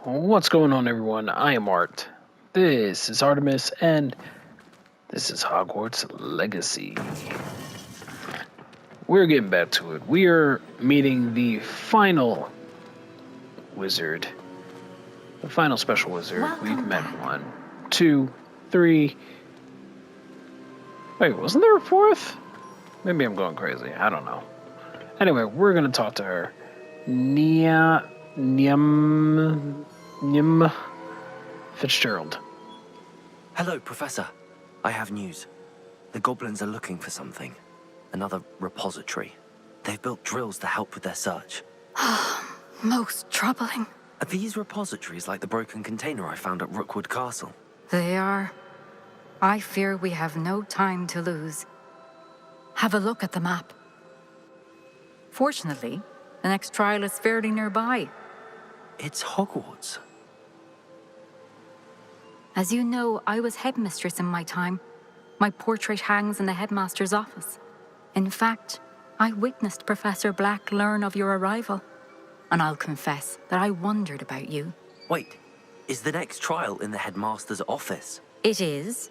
What's going on, everyone? I am Art. This is Artemis, and this is Hogwarts Legacy. We're getting back to it. We are meeting the final wizard. The final special wizard. We've met one, two, three. Wait, wasn't there a fourth? Maybe I'm going crazy. I don't know. Anyway, we're going to talk to her. Nim Fitzgerald. Hello, Professor. I have news. The goblins are looking for something. Another repository. They've built drills to help with their search. Most troubling. Are these repositories like the broken container I found at Rookwood Castle? They are. I fear we have no time to lose. Have a look at the map. Fortunately, the next trial is fairly nearby. It's Hogwarts. As you know, I was headmistress in my time. My portrait hangs in the headmaster's office. In fact, I witnessed Professor Black learn of your arrival. And I'll confess that I wondered about you. Wait, is the next trial in the headmaster's office? It is.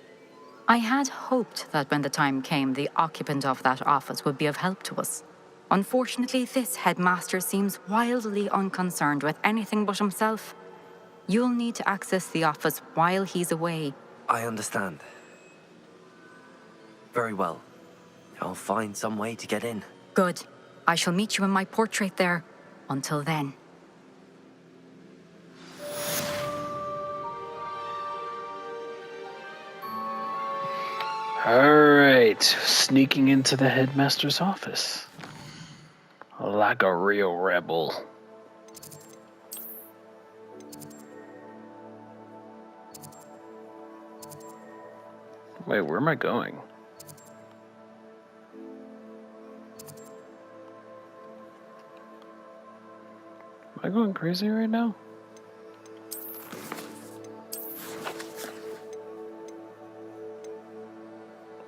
I had hoped that when the time came, the occupant of that office would be of help to us. Unfortunately, this headmaster seems wildly unconcerned with anything but himself. You'll need to access the office while he's away. I understand. Very well. I'll find some way to get in. Good. I shall meet you in my portrait there. Until then. Alright, sneaking into the headmaster's office. Like a real rebel. Wait, where am I going? Am I going crazy right now?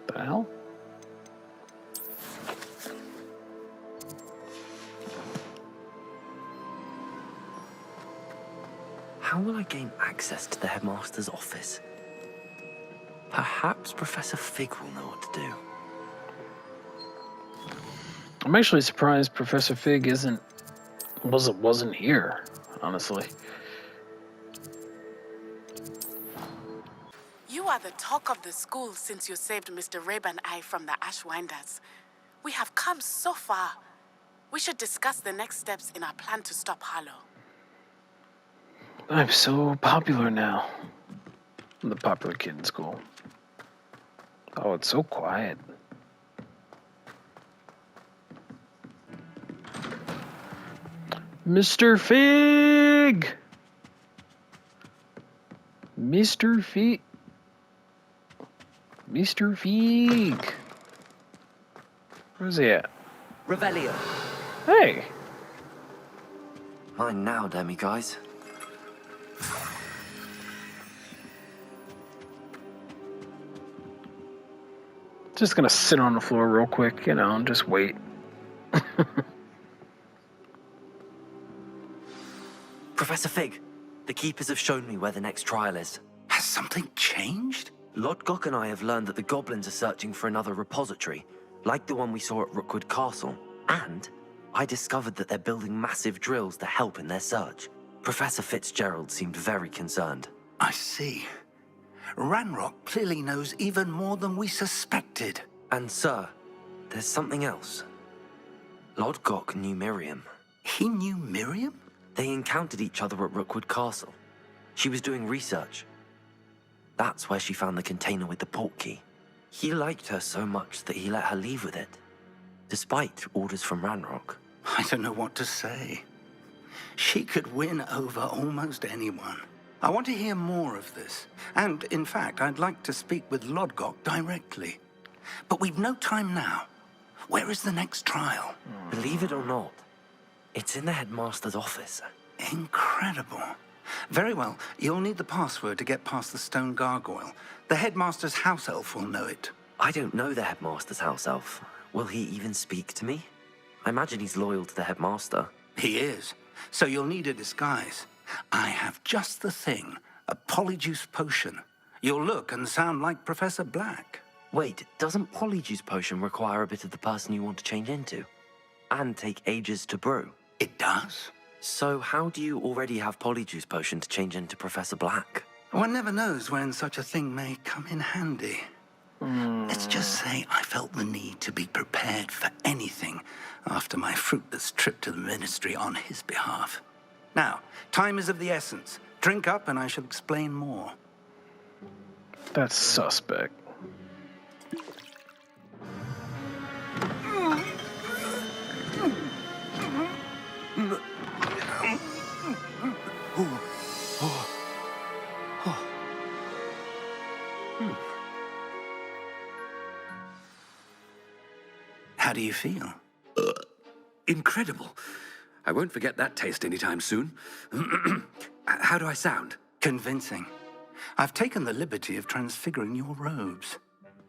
The hell? How will I gain access to the headmaster's office? Perhaps Professor Fig will know what to do. I'm actually surprised Professor Fig wasn't here, honestly. You are the talk of the school since you saved Mr. Rabe and I from the Ashwinders. We have come so far. We should discuss the next steps in our plan to stop Harlow. I'm so popular now. I'm the popular kid in school. Oh, it's so quiet. Mr. Fig! Mr. Fig. Mr. Fig. Where's he at? Revelio. Hey! Mine now, demi guys. Just gonna sit on the floor real quick, and just wait. Professor Fig, the keepers have shown me where the next trial is. Has something changed? Lodgok and I have learned that the goblins are searching for another repository, like the one we saw at Rookwood Castle. And I discovered that they're building massive drills to help in their search. Professor Fitzgerald seemed very concerned. I see. Ranrock clearly knows even more than we suspected. And sir, there's something else. Lodgok knew Miriam. He knew Miriam? They encountered each other at Rookwood Castle. She was doing research. That's where she found the container with the portkey. He liked her so much that he let her leave with it, despite orders from Ranrock. I don't know what to say. She could win over almost anyone. I want to hear more of this. And, in fact, I'd like to speak with Lodgok directly. But we've no time now. Where is the next trial? Believe it or not, it's in the headmaster's office. Incredible. Very well. You'll need the password to get past the stone gargoyle. The headmaster's house elf will know it. I don't know the headmaster's house elf. Will he even speak to me? I imagine he's loyal to the headmaster. He is. So you'll need a disguise. I have just the thing, a polyjuice potion. You'll look and sound like Professor Black. Wait, doesn't Polyjuice Potion require a bit of the person you want to change into? And take ages to brew? It does. So how do you already have Polyjuice Potion to change into Professor Black? One never knows when such a thing may come in handy. Let's just say I felt the need to be prepared for anything after my fruitless trip to the Ministry on his behalf. Now, time is of the essence. Drink up and I shall explain more. That's suspect. How do you feel? Incredible. I won't forget that taste anytime soon. How do I sound? Convincing. I've taken the liberty of transfiguring your robes.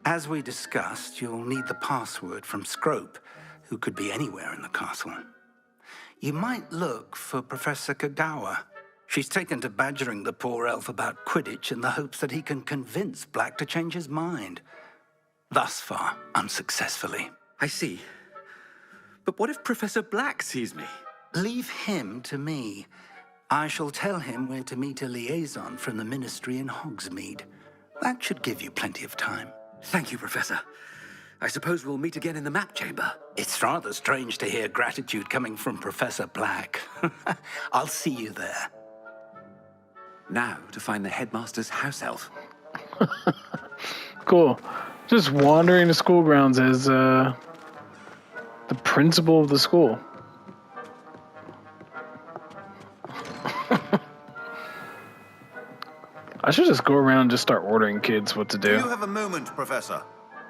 As we discussed, you'll need the password from Scrope, who could be anywhere in the castle. You might look for Professor Kagawa. She's taken to badgering the poor elf about Quidditch in the hopes that he can convince Black to change his mind. Thus far, unsuccessfully. I see. But what if Professor Black sees me? Leave him to me. I shall tell him where to meet a liaison from the Ministry in Hogsmeade. That should give you plenty of time. Thank you, Professor. I suppose we'll meet again in the map chamber. It's rather strange to hear gratitude coming from Professor Black. I'll see you there. Now to find the headmaster's house elf. Cool. Just wandering the school grounds as the principal of the school. I should just go around and just start ordering kids what to do. Do you have a moment, Professor?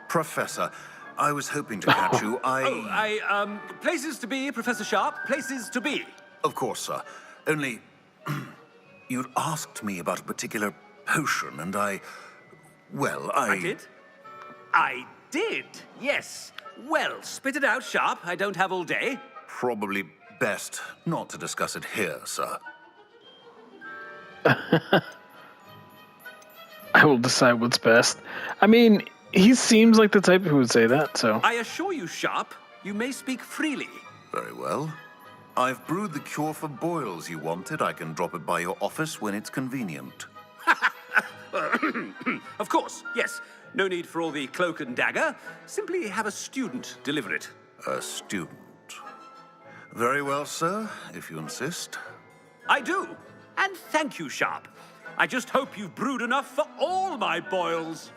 Professor, I was hoping to catch you. Places to be, Professor Sharp. Places to be. Of course, sir. Only, you'd asked me about a particular potion, and I did? I did, yes. Well, spit it out, Sharp. I don't have all day. Probably best not to discuss it here, sir. I will decide what's best. I mean, he seems like the type who would say that, so. I assure you, Sharp, you may speak freely. Very well. I've brewed the cure for boils you wanted. I can drop it by your office when it's convenient. Of course, yes. No need for all the cloak and dagger. Simply have a student deliver it. A student. Very well, sir, if you insist. I do. And thank you, Sharp. I just hope you've brewed enough for all my boils.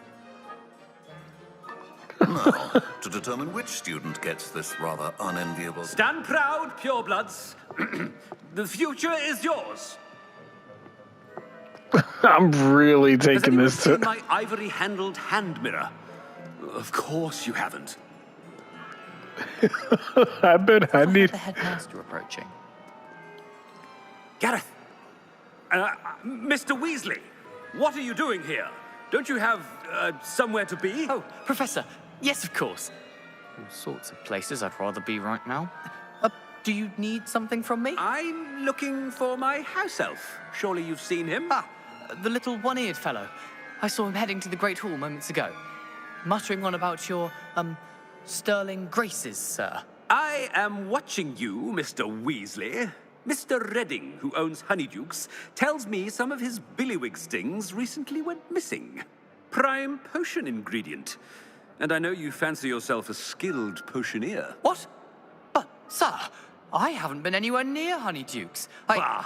Now, to determine which student gets this rather unenviable... Stand proud, purebloods. The future is yours. I'm really Has taking anyone this seen to. my ivory-handled hand mirror? Of course you haven't. I bet I need. The headmaster approaching. Gareth! Mr. Weasley, what are you doing here? Don't you have, somewhere to be? Oh, Professor. Yes, of course. All sorts of places I'd rather be right now. Do you need something from me? I'm looking for my house elf. Surely you've seen him? Ah, the little one-eared fellow. I saw him heading to the Great Hall moments ago. Muttering on about your, sterling graces, sir. I am watching you, Mr. Weasley. Mr. Redding, who owns Honeydukes, tells me some of his billywig stings recently went missing. Prime potion ingredient. And I know you fancy yourself a skilled potioneer. What? But, sir, I haven't been anywhere near Honeydukes. Bah!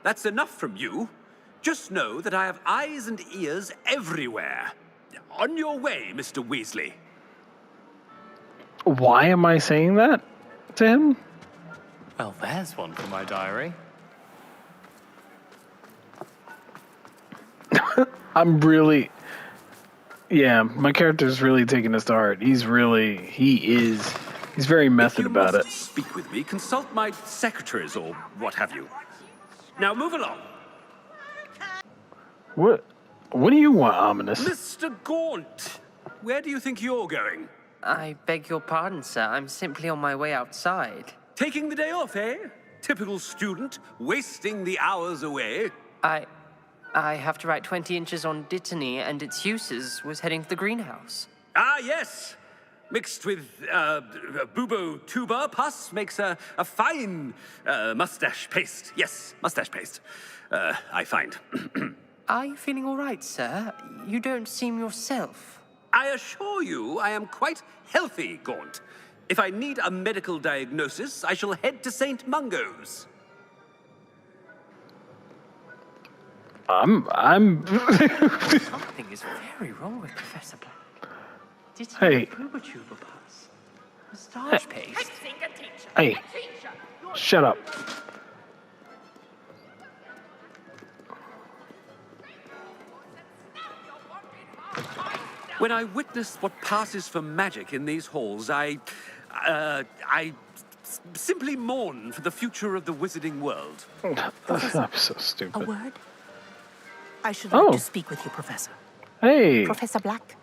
That's enough from you. Just know that I have eyes and ears everywhere. On your way, Mr. Weasley. Why am I saying that to him? Well, there's one for my diary. I'm really. Yeah, my character's really taking this to heart. He's very method about it. If you must speak with me, consult my secretaries or what have you. Now move along. What do you want, Ominous? Mr. Gaunt, where do you think you're going? I beg your pardon, sir. I'm simply on my way outside. Taking the day off, eh? Typical student, wasting the hours away. I have to write 20 inches on Dittany and its uses was heading to the greenhouse. Ah, yes. Mixed with bubo tuber pus makes a fine mustache paste. Yes, mustache paste. I find. Are you feeling all right, sir? You don't seem yourself. I assure you I am quite healthy, Gaunt. If I need a medical diagnosis, I shall head to St. Mungo's. I'm Something is very wrong with Professor Black. Hey. Tuber pus. Mustache paste. Hey, shut up. When I witness what passes for magic in these halls, I simply mourn for the future of the wizarding world. I'm so A stupid. word? I should like Oh. to speak with you, Professor. Hey, Professor Black,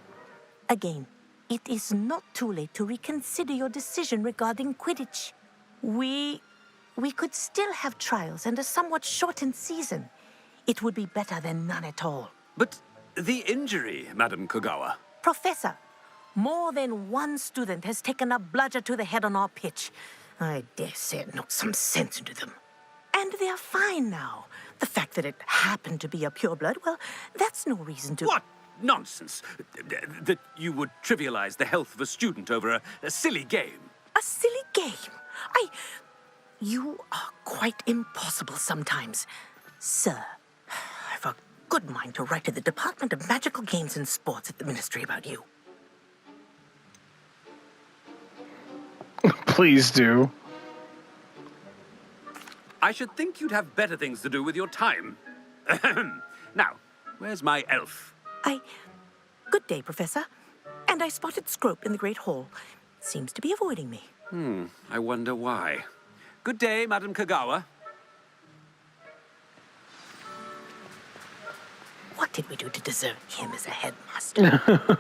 again, it is not too late to reconsider your decision regarding Quidditch. We could still have trials and a somewhat shortened season. It would be better than none at all. But the injury, Madam Kogawa. Professor, more than one student has taken a bludger to the head on our pitch. I dare say it knocked some sense into them. And they are fine now. The fact that it happened to be a pureblood, well, that's no reason to... What nonsense! That you would trivialize the health of a student over a silly game. A silly game? You are quite impossible sometimes. Sir, I've a good mind to write to the Department of Magical Games and Sports at the Ministry about you. please do. I should think you'd have better things to do with your time. Now, where's my elf? Good day, Professor. And I spotted Scrope in the Great Hall. Seems to be avoiding me. I wonder why. Good day, Madam Kogawa. What did we do to deserve him as a headmaster?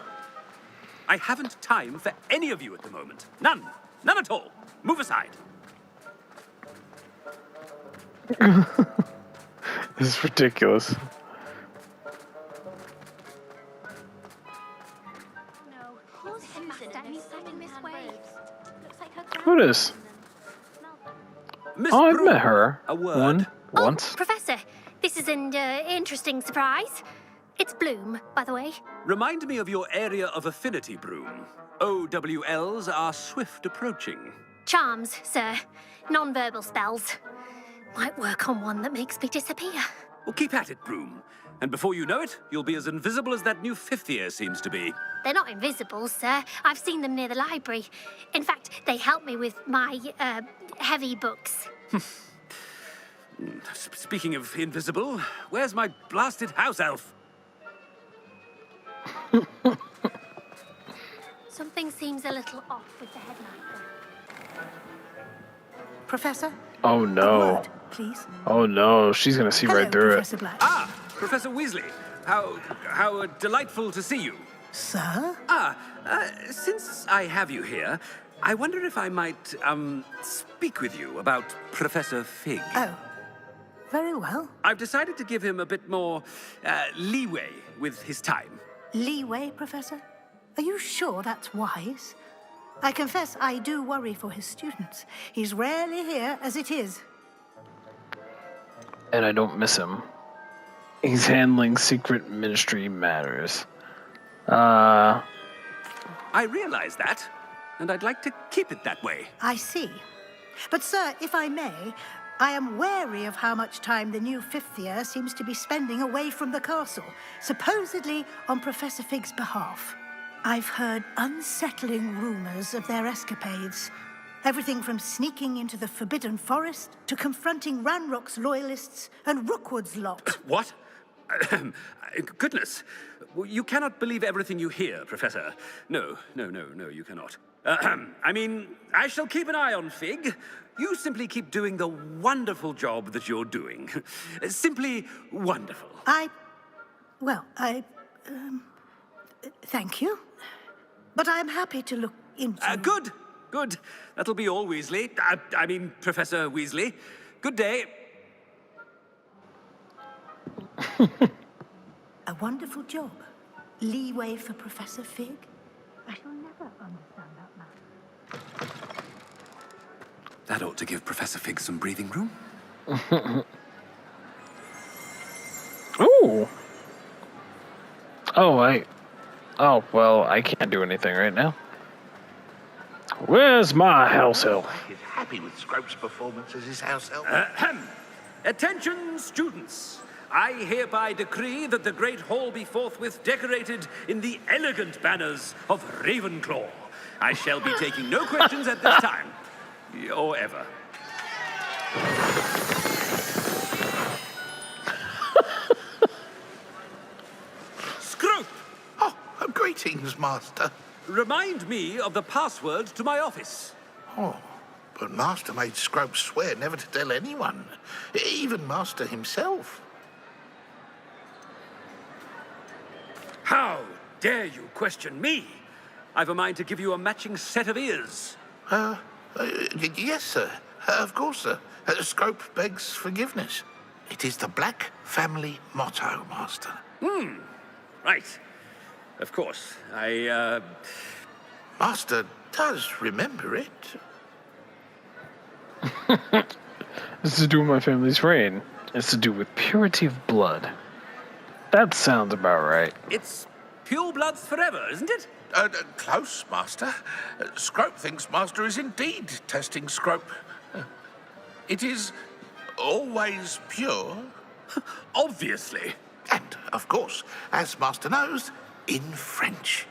I haven't time for any of you at the moment. None. None at all. Move aside. This is ridiculous. Who is? Miss Oh, I've Broom, met her. A word. Once. Professor, this is an interesting surprise. It's Bloom, by the way. Remind me of your area of affinity, Broom. OWLs are swift approaching. Charms, sir. Non-verbal spells. Might work on one that makes me disappear. Well, keep at it, Broom. And before you know it, you'll be as invisible as that new fifth year seems to be. They're not invisible, sir. I've seen them near the library. In fact, they help me with my, heavy books. Speaking of invisible, where's my blasted house elf? Something seems a little off with the headmaster. Professor? Oh A no. word, please. Oh no. She's gonna see Hello, right through Professor Black. Ah, Professor Weasley. How delightful to see you. Sir? Since I have you here, I wonder if I might, speak with you about Professor Fig. Oh, very well. I've decided to give him a bit more, leeway with his time. Leeway, Professor? Are you sure that's wise? I confess I do worry for his students. He's rarely here as it is. And I don't miss him. He's handling secret ministry matters. I realize that, and I'd like to keep it that way. I see. But, sir, if I may, I am wary of how much time the new fifth year seems to be spending away from the castle, supposedly on Professor Fig's behalf. I've heard unsettling rumors of their escapades. Everything from sneaking into the Forbidden Forest to confronting Ranrock's loyalists and Rookwood's lot. What? Goodness. You cannot believe everything you hear, Professor. No, you cannot. I mean, I shall keep an eye on Fig. You simply keep doing the wonderful job that you're doing. Simply wonderful. Thank you. But I'm happy to look into... Good. That'll be all, Weasley. I mean, Professor Weasley. Good day. A wonderful job. Leeway for Professor Fig? I shall never understand that man. That ought to give Professor Fig some breathing room. Ooh. Oh, well, I can't do anything right now. Where's my house elf? He's happy with Scrope's performance as his house elf. Attention, students. I hereby decree that the Great Hall be forthwith decorated in the elegant banners of Ravenclaw. I shall be taking no questions at this time. Or ever. Scrope! Oh, greetings, Master. Remind me of the password to my office. Oh, but Master made Scrope swear never to tell anyone, even Master himself. How dare you question me? I've a mind to give you a matching set of ears. Yes, sir. Of course, sir. Scrope begs forgiveness. It is the Black family motto, Master. Right. Of course. Master does remember it. It's to do with my family's reign. It's to do with purity of blood. That sounds about right. It's pure bloods forever, isn't it? Close, Master. Scrope thinks Master is indeed testing Scrope. It is always pure. Obviously. And, of course, as Master knows, in French.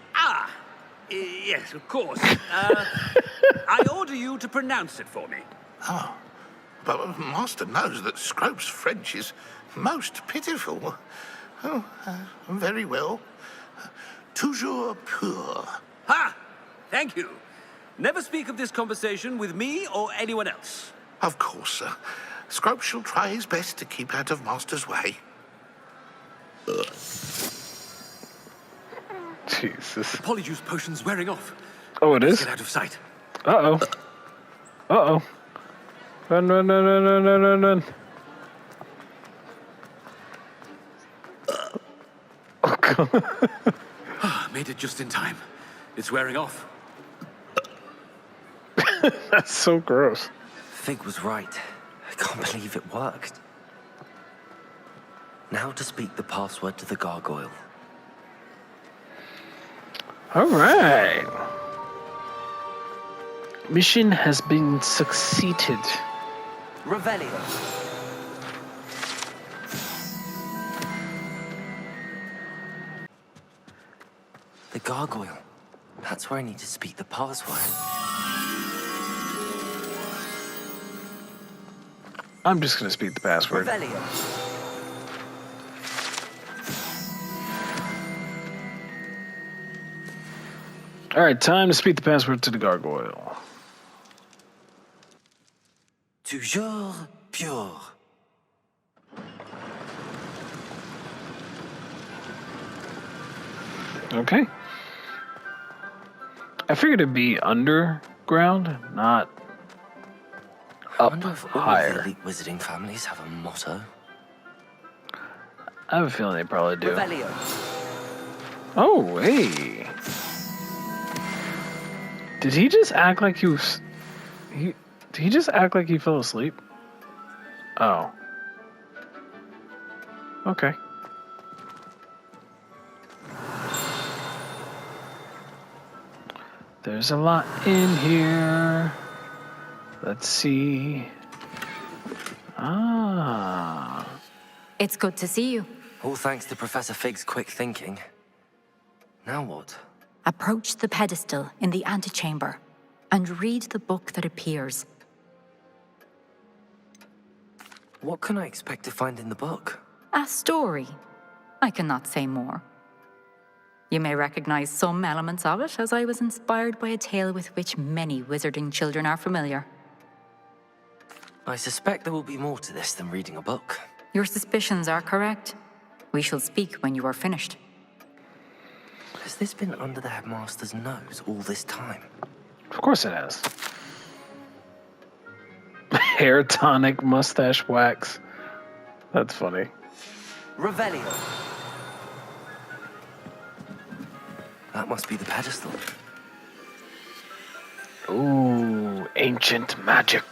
Yes, of course. I order you to pronounce it for me. Oh, but Master knows that Scrope's French is most pitiful. Oh, very well. Toujours pur. Ha! Thank you. Never speak of this conversation with me or anyone else. Of course, sir. Scrope shall try his best to keep out of Master's way. Jesus. Polyjuice potion's wearing off. Oh, it is? Get out of sight. Uh-oh. Uh-oh. Run, run, run, run, run, run, run, run. Oh, God. Made it just in time. It's wearing off. That's so gross. Fig was right. I can't believe it worked. Now to speak the password to the gargoyle. All right. Mission has been succeeded. Revelio. The gargoyle. That's where I need to speak the password. I'm just going to speak the password. Revelio. All right, time to speak the password to the gargoyle. Toujours pure. Okay. I figured it'd be underground, not I up wonder if all higher. of the elite wizarding families have a motto. I have a feeling they probably do. Revelio. Oh, hey. Did he just act like he was... Did he just act like he fell asleep? Oh. Okay. There's a lot in here. Let's see. Ah. It's good to see you. All thanks to Professor Fig's quick thinking. Now what? Approach the pedestal in the antechamber and read the book that appears. What can I expect to find in the book? A story. I cannot say more. You may recognize some elements of it, as I was inspired by a tale with which many wizarding children are familiar. I suspect there will be more to this than reading a book. Your suspicions are correct. We shall speak when you are finished. Has this been under the headmaster's nose all this time? Of course it has. Hair tonic, mustache wax. That's funny. Revelio. That must be the pedestal. Ooh, ancient magic.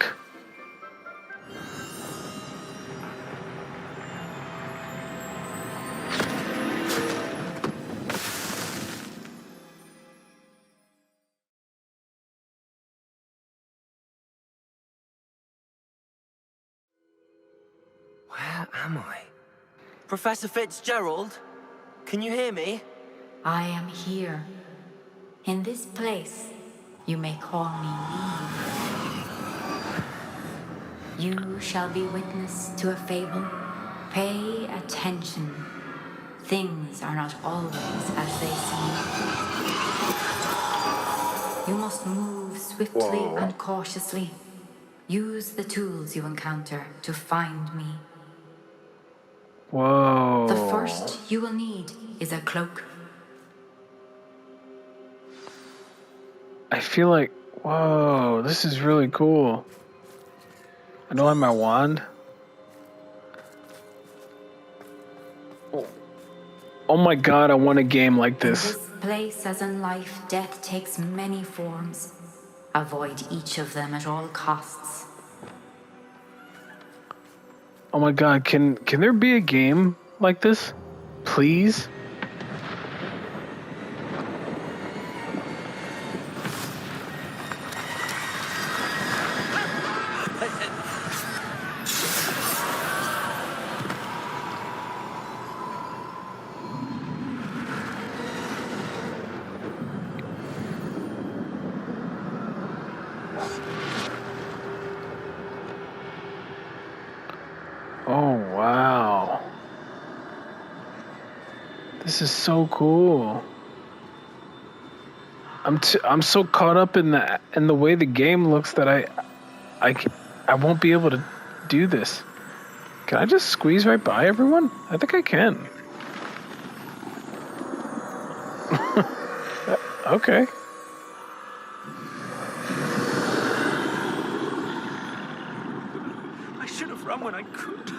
Where am I? Professor Fitzgerald? Can you hear me? I am here. In this place, you may call me Eve. You shall be witness to a fable. Pay attention. Things are not always as they seem. You must move swiftly and cautiously. Use the tools you encounter to find me. Whoa. The first you will need is a cloak. I feel like, whoa, this is really cool. I don't have my wand. Oh my god, I want a game like this. In this place, as in life, death takes many forms. Avoid each of them at all costs. Oh my god, can there be a game like this? Please? Oh wow. This is so cool. I'm so caught up in the way the game looks that I won't be able to do this. Can I just squeeze right by everyone? I think I can. Okay. I should have run when I could.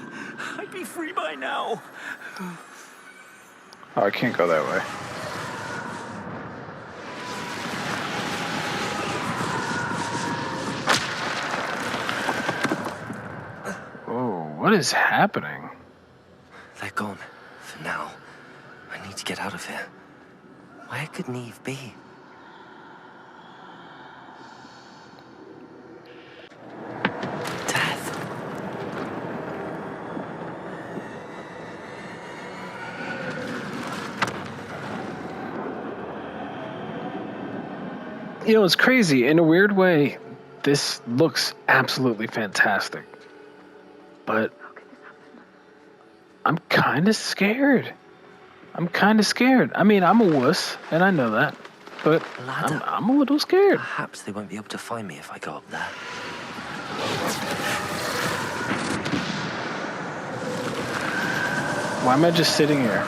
I'd be free by now. Oh, I can't go that way. Oh, what is happening? They're gone. For now. I need to get out of here. Where could Neve be? Death. You know, it's crazy. In a weird way, this looks absolutely fantastic. But I'm kind of scared. I mean, I'm a wuss, and I know that. But I'm a little scared. Perhaps they won't be able to find me if I go up there. Why am I just sitting here?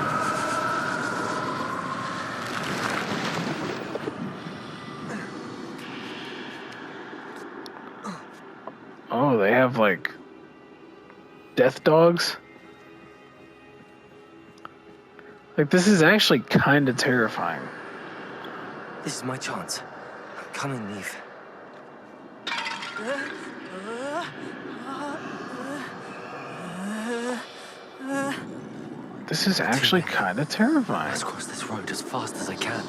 Oh, they have, like, death dogs? Like, this is actually kind of terrifying. This is my chance. I'm coming, Neve. This is actually kind of terrifying. Let's cross this road as fast as I can.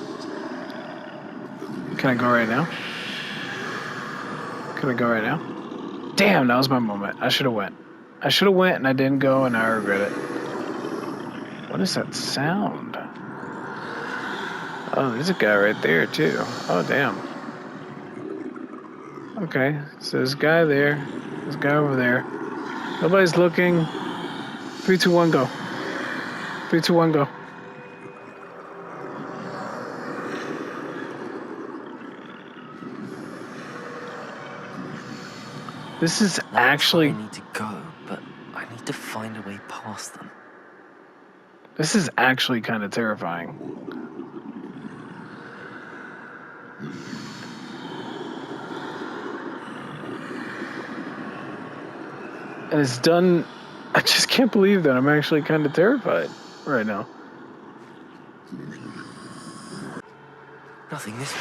Can I go right now? Can I go right now? Damn, that was my moment. I should have went. And I didn't go, and I regret it. What is that sound? Oh, there's a guy right there, too. Oh, damn. Okay, so there's a guy there. There's a guy over there. Nobody's looking. 3, 2, 1, go. 3, 2, 1, go. This is actually... I need to go, but I need to find a way past them. This is actually kind of terrifying. And it's done. I just can't believe that. I'm actually kind of terrified right now. Nothing this way.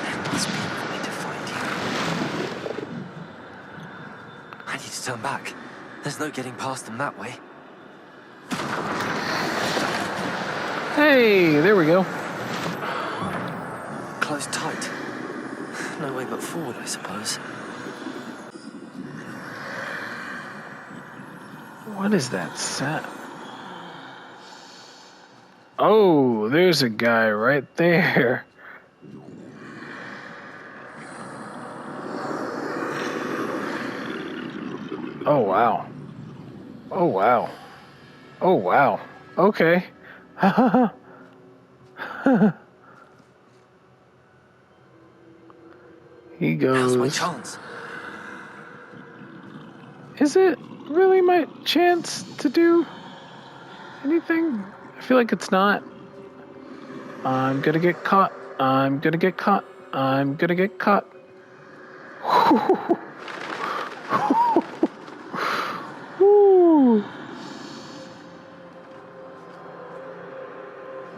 There must be a way to find you. I need to turn back. There's no getting past them that way. Hey, there we go. Closed tight. No way but forward, I suppose. What is that sound? Oh, there's a guy right there. Oh, wow. Oh, wow. Oh, wow. Okay. He Now's my goes. chance. Is it really my chance to do anything? I feel like it's not. I'm gonna get caught. I'm gonna get caught. I'm gonna get caught. Woo.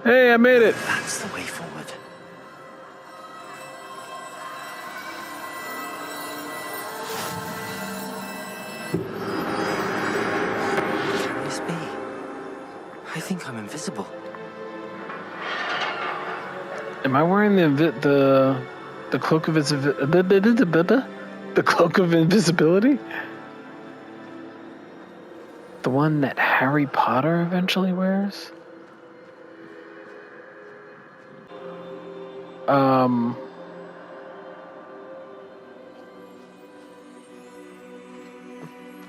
Hey, I made it. That's the way forward. Can this be? I think I'm invisible. Am I wearing the cloak of the cloak of invisibility? The one that Harry Potter eventually wears?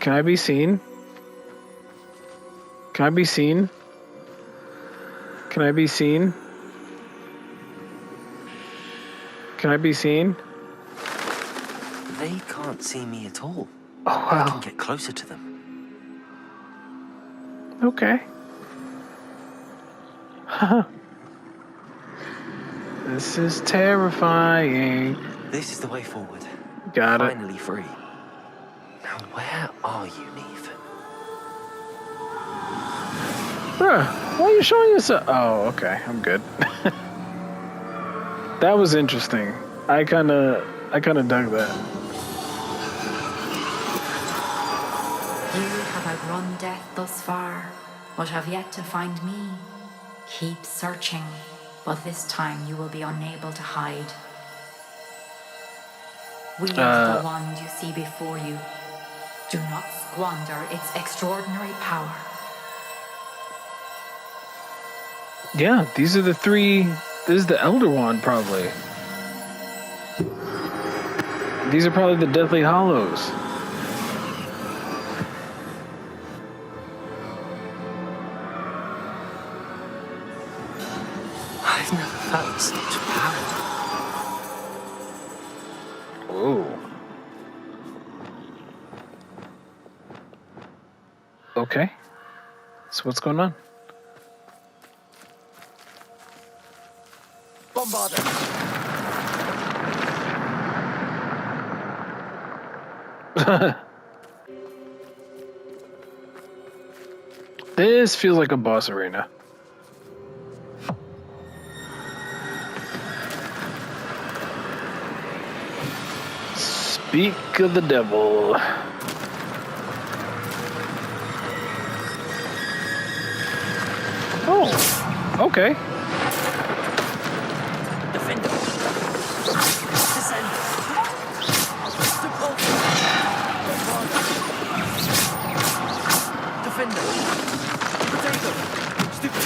Can I be seen? Can I be seen? Can I be seen? Can I be seen? They can't see me at all. Oh, wow. I can get closer to them. Okay. This is terrifying. This is the way forward. Got it. Finally free. Now where are you, Neve? Bruh, why are you showing us a... Oh, okay. I'm good. That was interesting. I kinda dug that. You have outrun death thus far, but have yet to find me. Keep searching, but this time you will be unable to hide. Wield the wand you see before you. Do not squander its extraordinary power. Yeah, these are the three... This is the Elder Wand, probably. These are probably the Deathly Hollows. I've never felt such power. Oh. Okay. So what's going on? Bombard them. This feels like a boss arena. Speak of the devil. Oh, okay. Defender. Descend. Support. Defender. Potato. Stupid.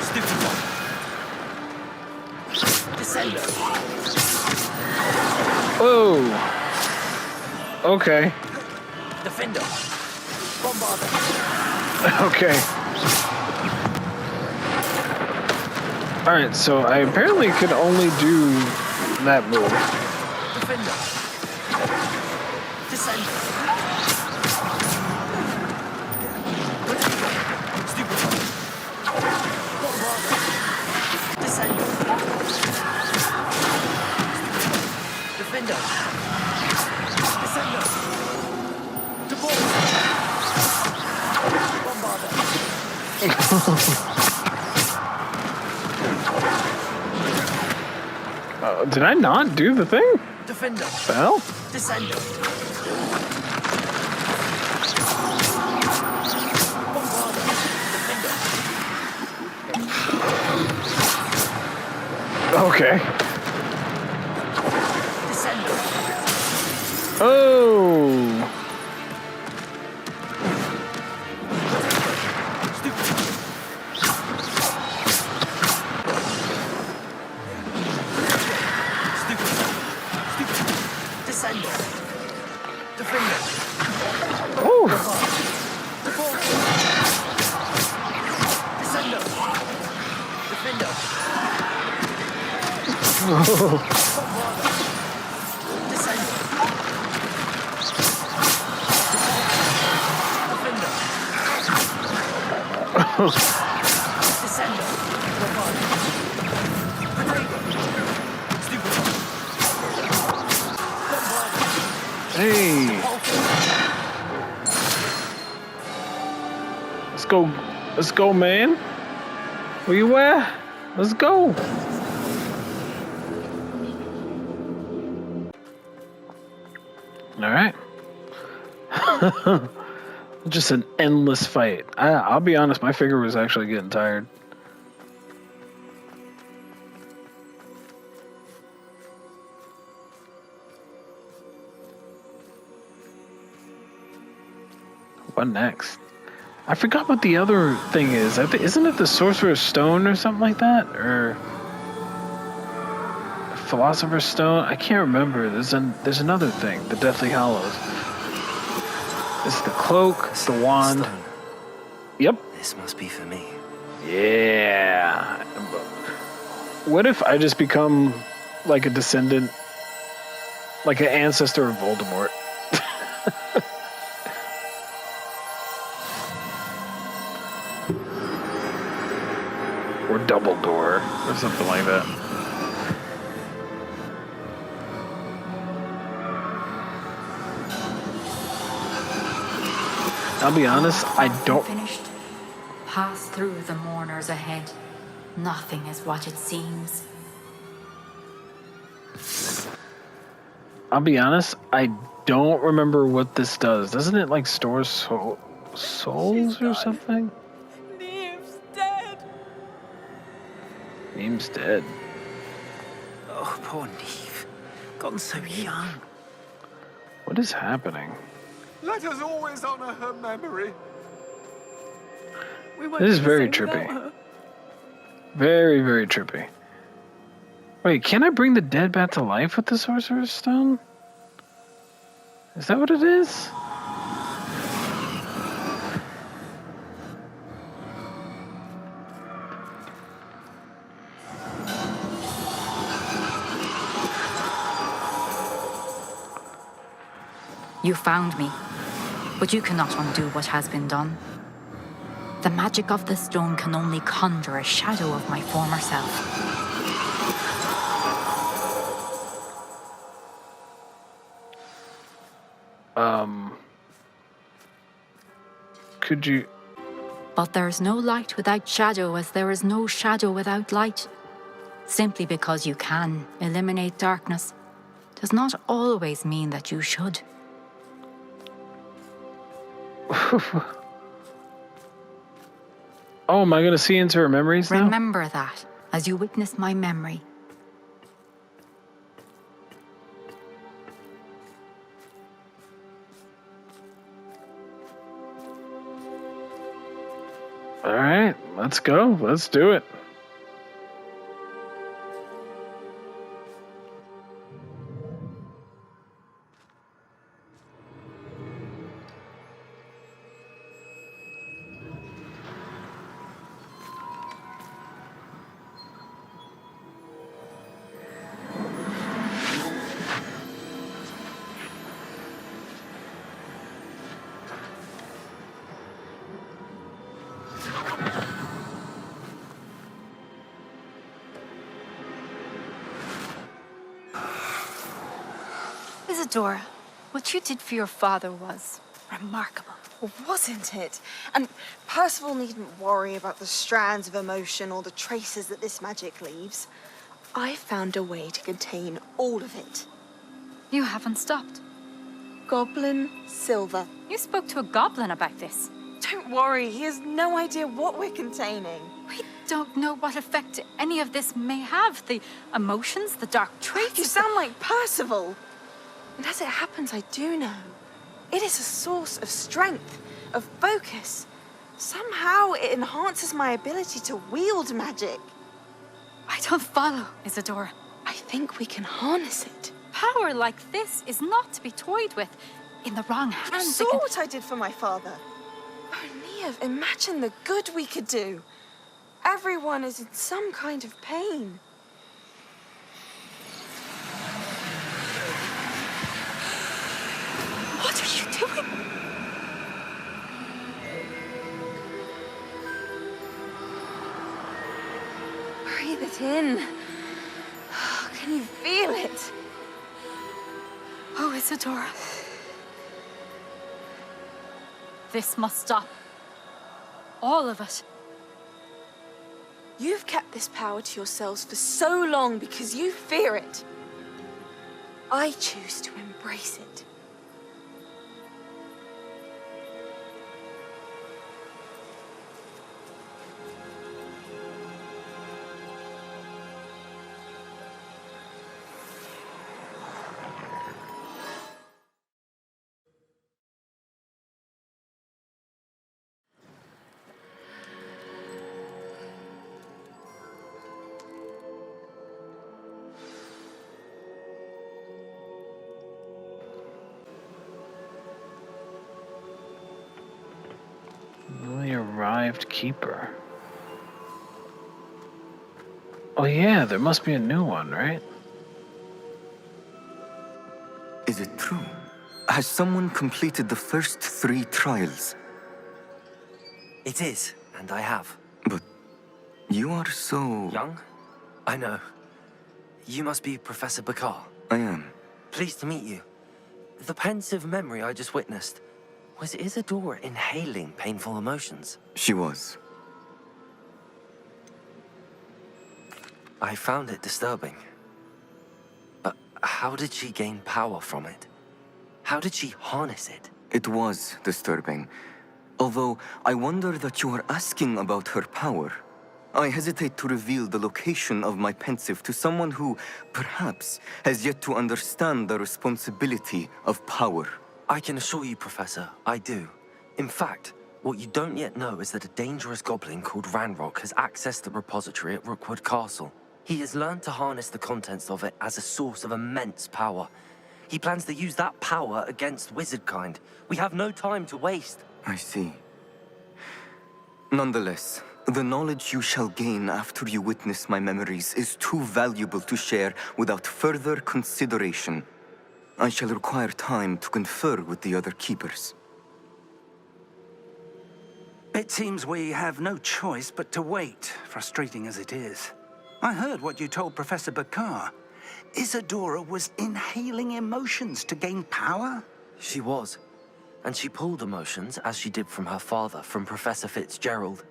Stupid one. Descender. Oh. Okay. Defender. Bombarder. Okay. Alright, so I apparently could only do that move. Defender. Descend. Stupid. Bombarder. Descend. Defender. Did I not do the thing? Defender. The hell? Descender. Okay. Descender. Oh. Descender. Defender. Oh. Descender. Defender. Hey. Let's go. Let's go, man. Where you at? Let's go. All right. Just an endless fight. I'll be honest, my finger was actually getting tired. What next? I forgot what the other thing is. Isn't it the Sorcerer's Stone or something like that? Or Philosopher's Stone? I can't remember. There's another thing. The Deathly Hallows. It's the cloak, it's the wand. Stone. Yep. This must be for me. Yeah. What if I just become like a descendant, like an ancestor of Voldemort? Or Dumbledore, or something like that. I'll be honest, I don't... Finished. Pass through the mourners ahead. Nothing is what it seems. I'll be honest, I don't remember what this does. Doesn't it like store souls or something? Neve's dead. Neve's dead. Oh, poor Neve. Gone so young. What is happening? Let us always honor her memory. This is very trippy. Very, very trippy. Wait, can I bring the dead back to life with the Sorcerer's Stone? Is that what it is? You found me, but you cannot undo what has been done. The magic of the stone can only conjure a shadow of my former self. Could you... But there is no light without shadow, as there is no shadow without light. Simply because you can eliminate darkness does not always mean that you should. Oh, am I going to see into her memories now? Remember that as you witness my memory. All right, let's go. Let's do it. Isadora, what you did for your father was remarkable. wasn't it? And Percival needn't worry about the strands of emotion or the traces that this magic leaves. I found a way to contain all of it. You haven't stopped. Goblin silver. You spoke to a goblin about this. Don't worry, he has no idea what we're containing. We don't know what effect any of this may have. The emotions, the dark traits. You sound like Percival. And as it happens, I do know. It is a source of strength, of focus. Somehow it enhances my ability to wield magic. I don't follow, Isadora. I think we can harness it. Power like this is not to be toyed with. In the wrong You hands, saw what I did for my father. Oh, Neve, imagine the good we could do. Everyone is in some kind of pain. What are you doing? Breathe it in. Can you feel it? Oh, Isadora. This must stop. All of it. You've kept this power to yourselves for so long because you fear it. I choose to embrace it. Newly arrived keeper. Oh yeah, there must be a new one, right? Is it true? Has someone completed the first 3 trials? It is, and I have. But you are so... Young? I know. You must be Professor Bakar. I am. Pleased to meet you. The pensive memory I just witnessed, was Isadora inhaling painful emotions? She was. I found it disturbing. But how did she gain power from it? How did she harness it? It was disturbing. Although I wonder that you are asking about her power. I hesitate to reveal the location of my pensive to someone who, perhaps, has yet to understand the responsibility of power. I can assure you, Professor, I do. In fact, what you don't yet know is that a dangerous goblin called Ranrock has accessed the repository at Rookwood Castle. He has learned to harness the contents of it as a source of immense power. He plans to use that power against wizardkind. We have no time to waste. I see. Nonetheless, the knowledge you shall gain after you witness my memories is too valuable to share without further consideration. I shall require time to confer with the other keepers. It seems we have no choice but to wait, frustrating as it is. I heard what you told Professor Bakar. Isadora was inhaling emotions to gain power? She was. And she pulled emotions, as she did from her father, from Professor Fitzgerald,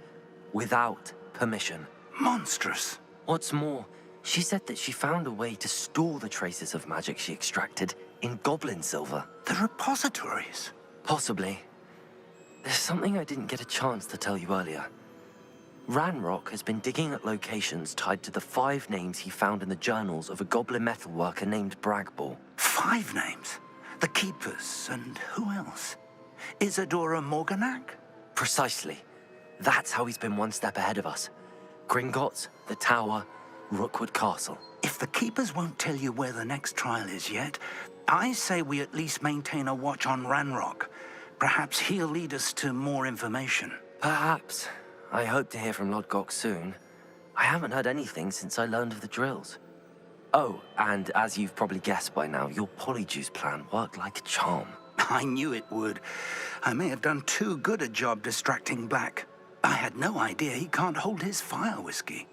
without permission. Monstrous. What's more, she said that she found a way to store the traces of magic she extracted in goblin silver. The repositories? Possibly. There's something I didn't get a chance to tell you earlier. Ranrock has been digging at locations tied to the 5 names he found in the journals of a goblin metalworker named Bragball. 5 names? The Keepers, and who else? Isadora Morganac? Precisely. That's how he's been one step ahead of us. Gringotts, the Tower, Rookwood Castle. If the Keepers won't tell you where the next trial is yet, I say we at least maintain a watch on Ranrock. Perhaps he'll lead us to more information. Perhaps. I hope to hear from Lodgok soon. I haven't heard anything since I learned of the drills. Oh, and as you've probably guessed by now, your polyjuice plan worked like a charm. I knew it would. I may have done too good a job distracting Black. I had no idea he can't hold his fire whiskey.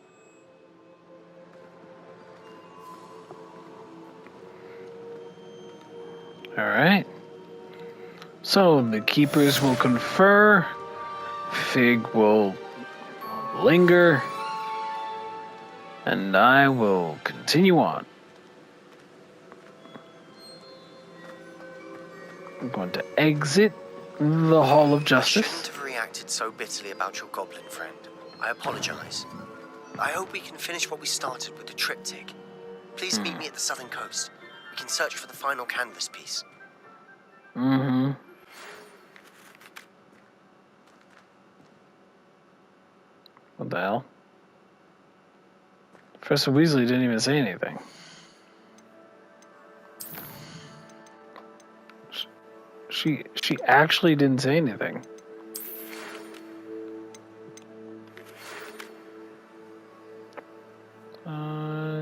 All right. So the keepers will confer. Fig will linger. And I will continue on. I'm going to exit the Hall of I Justice. shouldn't have reacted so bitterly about your goblin friend. I apologize. I hope we can finish what we started with the triptych. Please meet me at the southern coast. We can search for the final canvas piece. Mm-hmm. What the hell? Professor Weasley didn't even say anything. She actually didn't say anything.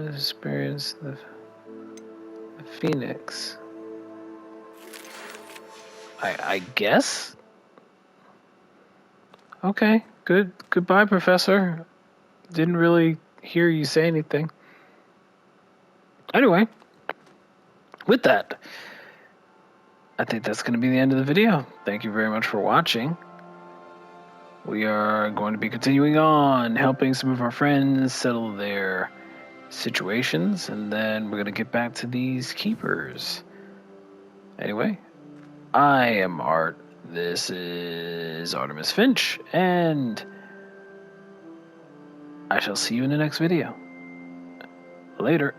Experience the Phoenix. I guess? Okay, good. Goodbye, Professor. Didn't really hear you say anything. Anyway, with that, I think that's going to be the end of the video. Thank you very much for watching. We are going to be continuing on, helping some of our friends settle their situations, and then we're going to get back to these keepers. Anyway, I am Art. This is Artemis Finch, and I shall see you in the next video. Later.